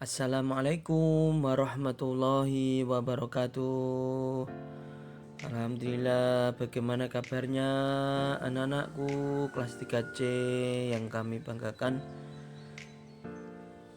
Assalamualaikum warahmatullahi wabarakatuh. Alhamdulillah, bagaimana kabarnya anak-anakku kelas 3C yang kami banggakan?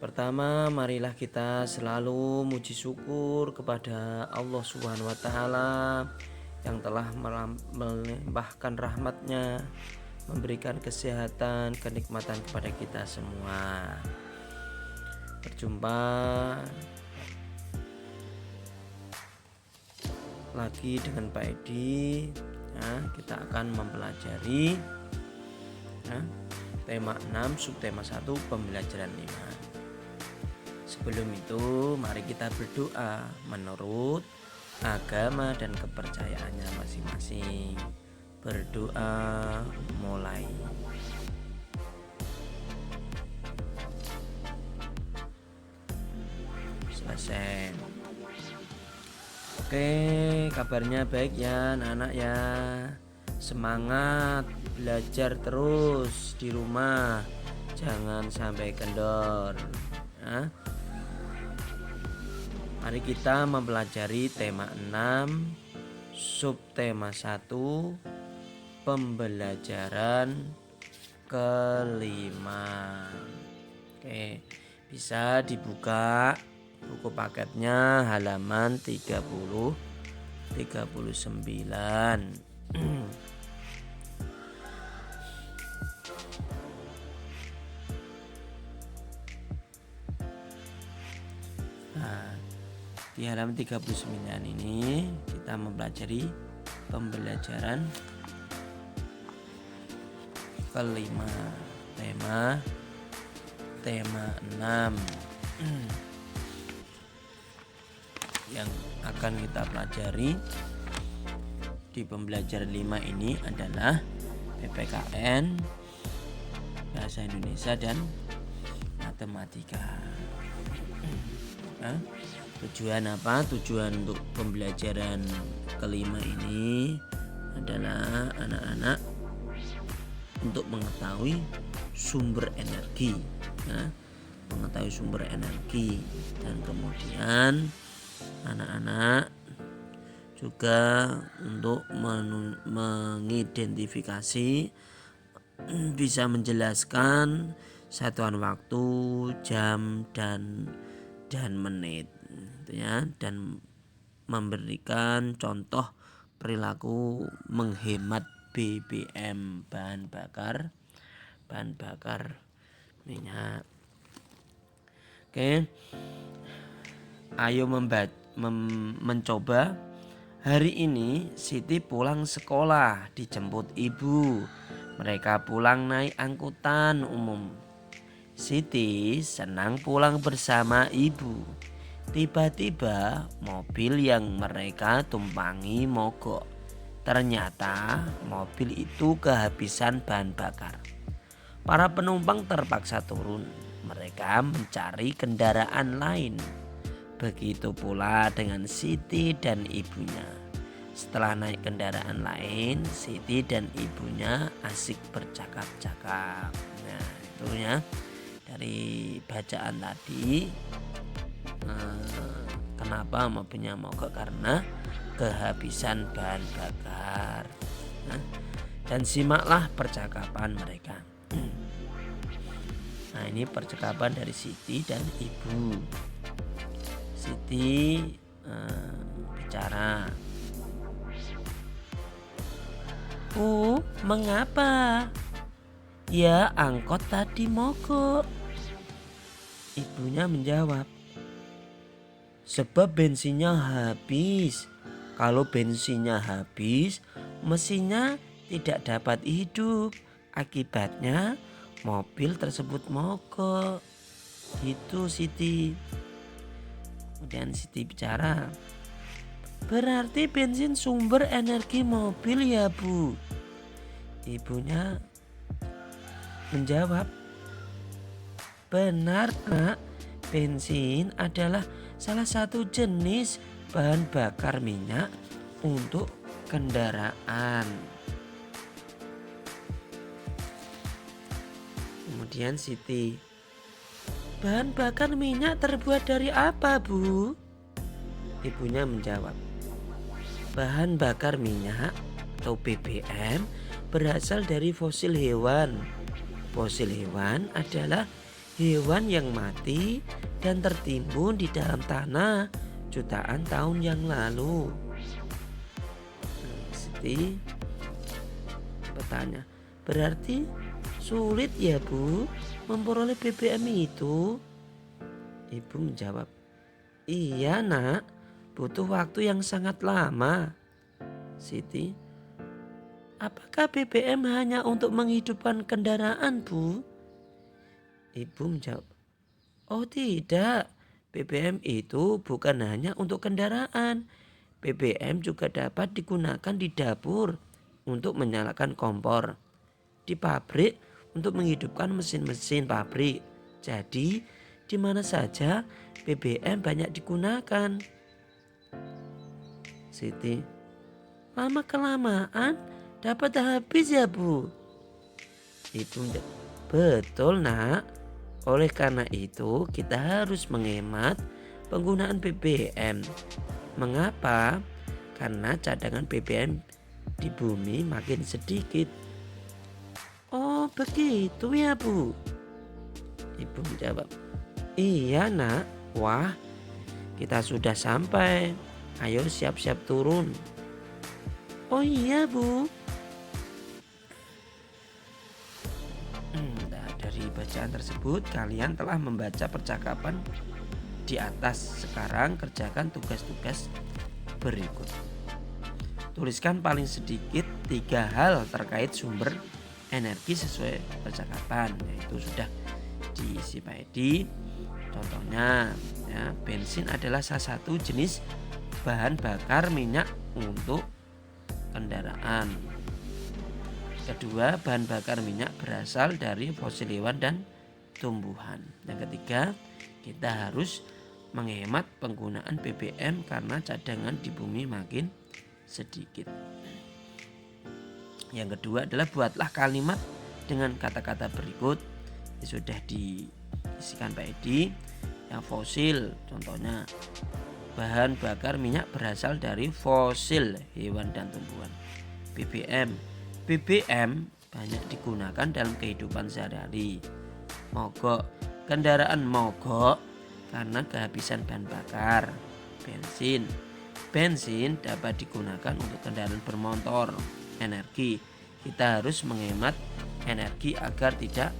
Pertama, marilah kita selalu muji syukur kepada Allah Subhanahu wa taala yang telah melimpahkan rahmatnya, memberikan kesehatan, kenikmatan kepada kita semua. Berjumpa lagi dengan Pak Edi. Kita akan mempelajari tema 6 subtema 1 pembelajaran 5. Sebelum itu mari kita berdoa menurut agama dan kepercayaannya masing-masing. Berdoa mulai. Selesai. Oke, kabarnya baik ya anak-anak ya. Semangat belajar terus di rumah. Jangan sampai kendor. Mari kita mempelajari tema 6 subtema 1 pembelajaran kelima. Oke, bisa dibuka buku paketnya halaman 39. Di halaman 39 ini kita mempelajari pembelajaran kelima, tema 6 yang akan kita pelajari di pembelajaran 5 ini adalah PPKN, Bahasa Indonesia dan Matematika. Tujuan apa? Tujuan untuk pembelajaran kelima ini adalah anak-anak untuk mengetahui sumber energi, mengetahui sumber energi, dan kemudian anak-anak juga untuk mengidentifikasi, bisa menjelaskan satuan waktu, jam dan menit, dan memberikan contoh perilaku menghemat BBM, bahan bakar minyak. Oke, ayo mencoba. Hari ini Siti pulang sekolah dijemput ibu. Mereka pulang naik angkutan umum. Siti senang pulang bersama ibu. Tiba-tiba mobil yang mereka tumpangi mogok. Ternyata mobil itu kehabisan bahan bakar. Para penumpang terpaksa turun. Mereka mencari kendaraan lain. Begitu pula dengan Siti dan ibunya. Setelah naik kendaraan lain, Siti dan ibunya asik bercakap-cakap. Nah, itu ya. Dari bacaan tadi, kenapa mobilnya mogok? Karena kehabisan bahan bakar. Dan simaklah percakapan mereka. Nah, ini percakapan dari Siti dan ibu. Siti bicara. Mengapa? Ya, angkot tadi mogok. Ibunya menjawab, sebab bensinnya habis. Kalau bensinnya habis, mesinnya tidak dapat hidup. Akibatnya mobil tersebut mogok. Itu Siti. Kemudian Siti bicara, berarti bensin sumber energi mobil ya Bu? Ibunya menjawab, benar Nak, bensin adalah salah satu jenis bahan bakar minyak untuk kendaraan. Kemudian Siti, Bahan bakar minyak terbuat dari apa, Bu? Ibunya menjawab, bahan bakar minyak atau BBM berasal dari fosil hewan. Fosil hewan adalah hewan yang mati dan tertimbun di dalam tanah jutaan tahun yang lalu. Siti bertanya, berarti sulit ya Bu memperoleh BBM itu? Ibu menjawab, iya nak, butuh waktu yang sangat lama. Siti, apakah BBM hanya untuk menghidupkan kendaraan, Bu? Ibu menjawab, oh tidak, BBM itu bukan hanya untuk kendaraan. BBM juga dapat digunakan di dapur untuk menyalakan kompor, di pabrik untuk menghidupkan mesin-mesin pabrik. Jadi, di mana saja BBM banyak digunakan. Siti, lama kelamaan dapat habis ya Bu? Ibu menjawab, betul nak. Oleh karena itu kita harus menghemat penggunaan BBM. Mengapa? Karena cadangan BBM di bumi makin sedikit. Oh begitu ya Bu? Ibu menjawab, iya nak. Wah, kita sudah sampai. Ayo siap-siap turun. Oh iya Bu. Dari bacaan tersebut kalian telah membaca percakapan di atas. Sekarang kerjakan tugas-tugas berikut. Tuliskan paling sedikit 3 hal terkait sumber energi sesuai percakapan, yaitu sudah diisi Pak Edi. Contohnya ya, bensin adalah salah satu jenis bahan bakar minyak untuk kendaraan. Kedua, bahan bakar minyak berasal dari fosil hewan dan tumbuhan. Yang ketiga, kita harus menghemat penggunaan BBM karena cadangan di bumi makin sedikit. Yang kedua adalah buatlah kalimat dengan kata-kata berikut. Sudah diisikan Pak Edi. Yang fosil, contohnya bahan bakar minyak berasal dari fosil hewan dan tumbuhan. BBM banyak digunakan dalam kehidupan sehari-hari. Mogok, kendaraan mogok karena kehabisan bahan bakar. Bensin dapat digunakan untuk kendaraan bermotor. Energi, kita harus menghemat energi agar tidak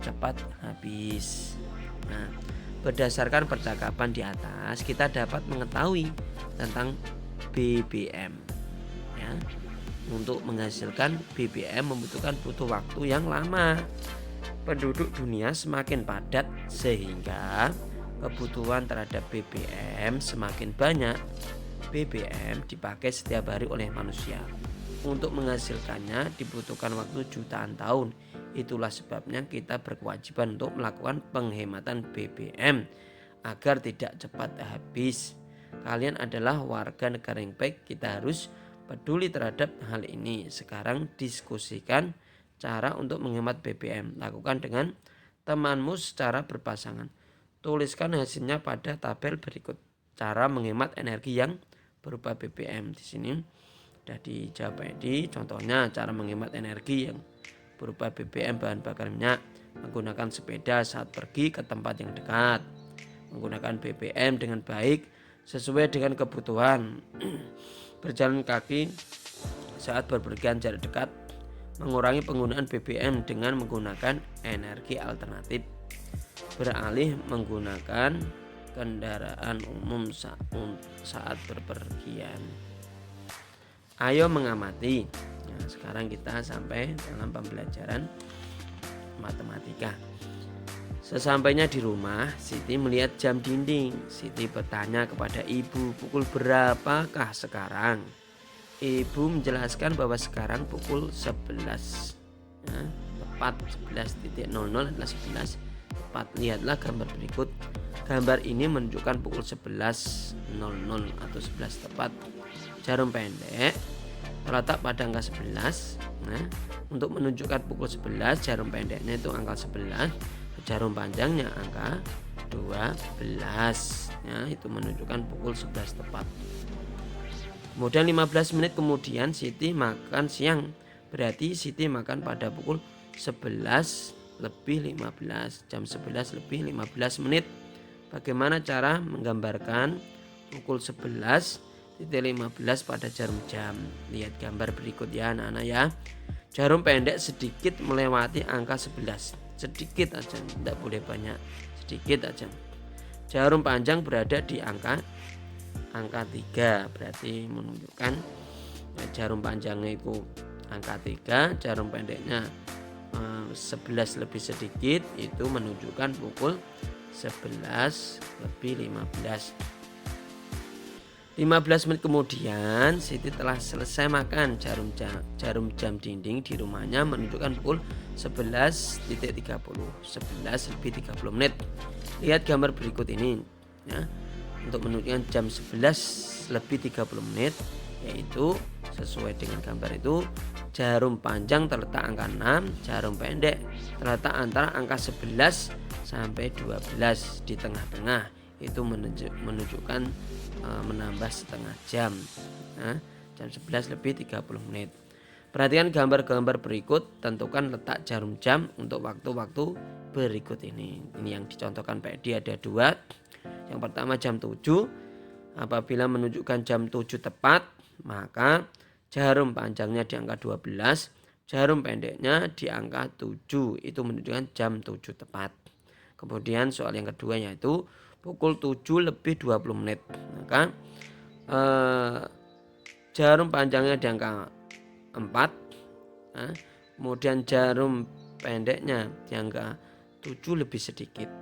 cepat habis. Nah, berdasarkan percakapan di atas kita dapat mengetahui tentang BBM ya. Untuk menghasilkan BBM butuh waktu yang lama. Penduduk dunia semakin padat sehingga kebutuhan terhadap BBM semakin banyak. BBM dipakai setiap hari oleh manusia. Untuk menghasilkannya dibutuhkan waktu jutaan tahun. Itulah sebabnya kita berkewajiban untuk melakukan penghematan BBM agar tidak cepat habis. Kalian adalah warga negara yang baik, kita harus peduli terhadap hal ini. Sekarang diskusikan cara untuk menghemat BBM. Lakukan dengan temanmu secara berpasangan. Tuliskan hasilnya pada tabel berikut. Cara menghemat energi yang berupa BBM. Di sini sudah dijawab Edi. Contohnya cara menghemat energi yang berupa BBM bahan bakar minyak. Menggunakan sepeda saat pergi ke tempat yang dekat. Menggunakan BBM dengan baik sesuai dengan kebutuhan. Berjalan kaki saat berpergian jarak dekat. Mengurangi penggunaan BBM dengan menggunakan energi alternatif. Beralih menggunakan kendaraan umum saat berpergian. Ayo mengamati. Nah, sekarang kita sampai dalam pembelajaran matematika. Sesampainya di rumah, Siti melihat jam dinding. Siti bertanya kepada ibu, pukul berapakah sekarang? Ibu menjelaskan bahwa sekarang pukul 11. Nah, tepat 11.00 adalah 11. Tepat, lihatlah gambar berikut. Gambar ini menunjukkan pukul 11.00 atau 11 tepat. Jarum pendek terletak pada angka 11. Nah, untuk menunjukkan pukul 11, jarum pendeknya itu angka 11. jarum panjangnya angka 12 ya, itu menunjukkan pukul 11 tepat. Kemudian 15 menit kemudian Siti makan siang, berarti Siti makan pada pukul 11 lebih 15, jam 11 lebih 15 menit. Bagaimana cara menggambarkan pukul 11.15 pada jarum jam? Lihat gambar berikut ya anak-anak ya. Jarum pendek sedikit melewati angka 11, sedikit aja, tidak boleh banyak, sedikit aja. Jarum panjang berada di angka 3, berarti menunjukkan jarum panjangnya itu angka 3, jarum pendeknya 11 lebih sedikit, itu menunjukkan pukul 11 lebih 15. 15 menit kemudian Siti telah selesai makan. Jarum jam dinding di rumahnya menunjukkan pukul 11.30, 11 lebih 30 menit. Lihat gambar berikut ini ya, untuk menunjukkan jam 11 lebih 30 menit, yaitu sesuai dengan gambar itu jarum panjang terletak angka 6, jarum pendek terletak antara angka 11 sampai 12 di tengah-tengah, itu menunjukkan menambah setengah jam, jam 11 lebih 30 menit. Perhatikan gambar-gambar berikut, tentukan letak jarum jam untuk waktu-waktu berikut ini. Ini yang dicontohkan Pak Edi ada 2. Yang pertama jam 7, apabila menunjukkan jam 7 tepat, maka jarum panjangnya di angka 12, jarum pendeknya di angka 7, itu menunjukkan jam 7 tepat. Kemudian soal yang kedua yaitu pukul 7 lebih 20 menit, maka jarum panjangnya di angka 4, kemudian jarum pendeknya di angka 7 lebih sedikit,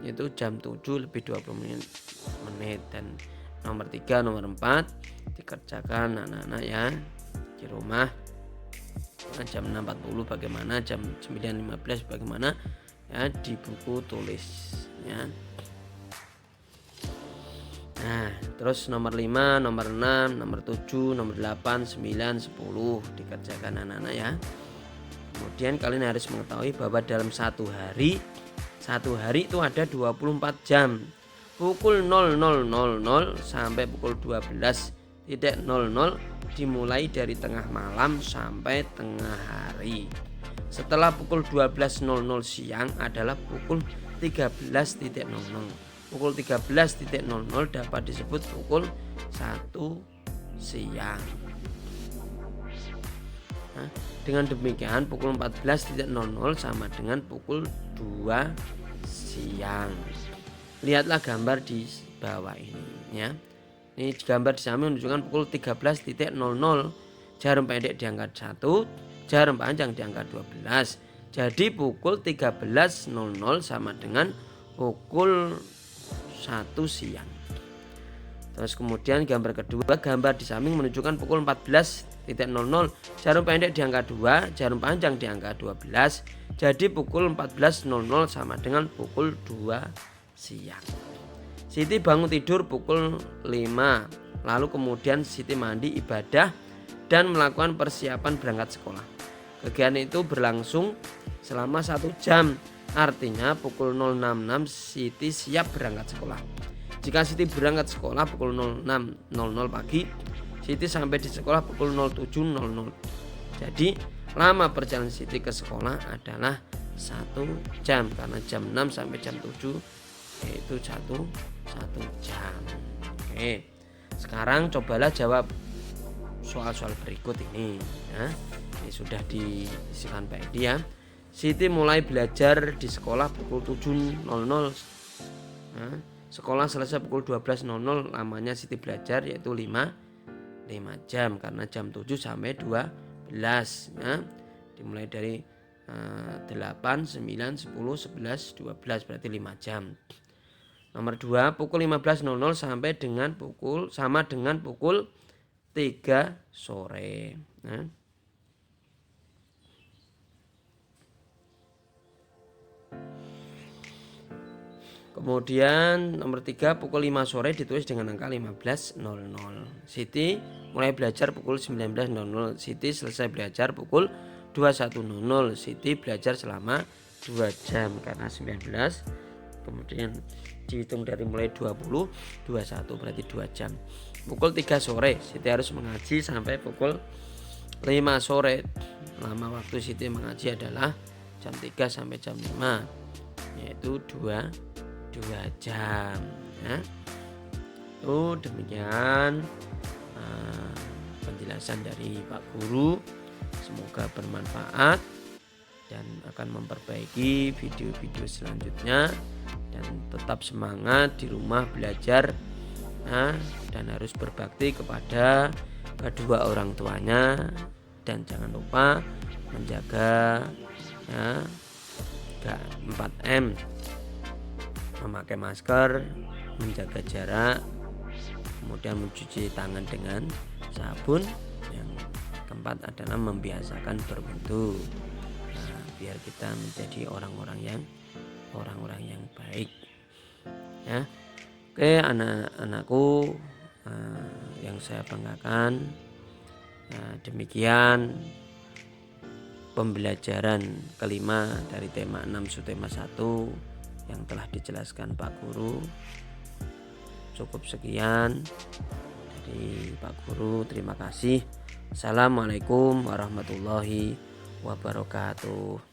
itu jam 7 lebih 20 menit. Dan nomor 3, nomor 4 dikerjakan anak-anak ya di rumah. Jam 6.40 bagaimana, jam 9.15 bagaimana ya, di buku tulis ya. Nah, terus nomor 5, nomor 6, nomor 7, nomor 8, 9, 10 dikerjakan anak-anak ya. Kemudian kalian harus mengetahui bahwa dalam satu hari itu ada 24 jam. Pukul 00.00 sampai pukul 12.00 dimulai dari tengah malam sampai tengah hari. Setelah pukul 12.00 siang adalah pukul 13.00. Pukul 13.00 dapat disebut pukul 1 siang. Dengan demikian pukul 14.00 sama dengan pukul 2 siang. Lihatlah gambar di bawah ini ya. Ini gambar di samping menunjukkan pukul 13.00, jarum pendek di angka 1, jarum panjang di angka 12. Jadi pukul 13.00 sama dengan pukul 1 siang. Terus kemudian gambar kedua, gambar di samping menunjukkan pukul 14.00, jarum pendek di angka 2, jarum panjang di angka 12. Jadi pukul 14.00 sama dengan pukul 2 siang. Siti bangun tidur pukul 5, lalu kemudian Siti mandi, ibadah, dan melakukan persiapan berangkat sekolah. Kegiatan itu berlangsung selama 1 jam. Artinya pukul 06.06 Siti siap berangkat sekolah. Jika Siti berangkat sekolah pukul 06.00 pagi, Siti sampai di sekolah pukul 07.00. Jadi lama perjalanan Siti ke sekolah adalah 1 jam, karena jam 6 sampai jam 7 yaitu 1 jam. Oke, sekarang cobalah jawab soal-soal berikut ini ya. Ini sudah diisikan Pak Edi ya. Siti mulai belajar di sekolah pukul 7.00. Sekolah selesai pukul 12.00. Lamanya Siti belajar yaitu 5 jam, karena jam 7 sampai 12 ya. Dimulai dari 8, 9, 10, 11, 12 berarti 5 jam. Nomor 2, pukul 15.00 sampai dengan pukul 3 sore. Kemudian nomor 3, pukul 5 sore ditulis dengan angka 15.00. Siti mulai belajar pukul 19.00. Siti selesai belajar pukul 21.00. Siti belajar selama 2 jam karena 19, kemudian dihitung dari mulai 20, 21 berarti 2 jam. Pukul 3 sore Siti harus mengaji sampai pukul 5 sore. Lama waktu Siti mengaji adalah jam 3 sampai jam 5, yaitu 2 jam ya. Demikian penjelasan dari Pak Guru, semoga bermanfaat dan akan memperbaiki video-video selanjutnya. Dan tetap semangat di rumah belajar dan harus berbakti kepada kedua orang tuanya, dan jangan lupa menjaga 4M, memakai masker, menjaga jarak, kemudian mencuci tangan dengan sabun. Yang keempat adalah membiasakan berwudu, biar kita menjadi orang-orang yang baik ya. Oke, anak-anakku yang saya banggakan, demikian pembelajaran kelima dari tema 6 subtema 1 yang telah dijelaskan Pak Guru. Cukup sekian dari Pak Guru, terima kasih. Assalamualaikum warahmatullahi wabarakatuh.